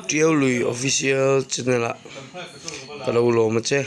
Triều lùi official channel ạ. Kalau ulo macam.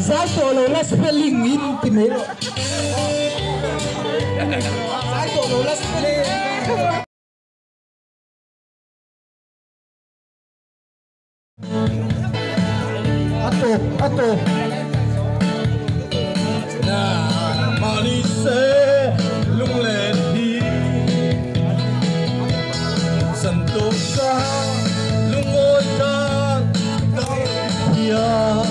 Zual tolo la spelling in timelo. Zual tolo la spelling. Ato. Na manise lunglen hi santoka lungotan Thiam.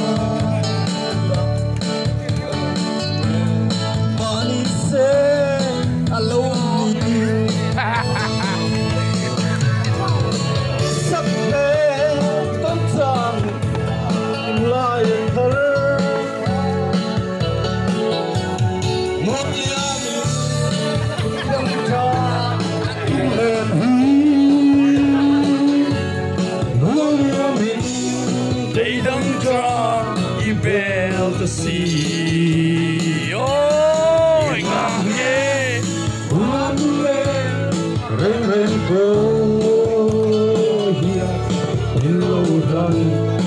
They don't draw you build the sea. Oh, Inlawm, yeah. Rain, go here in Lawmna.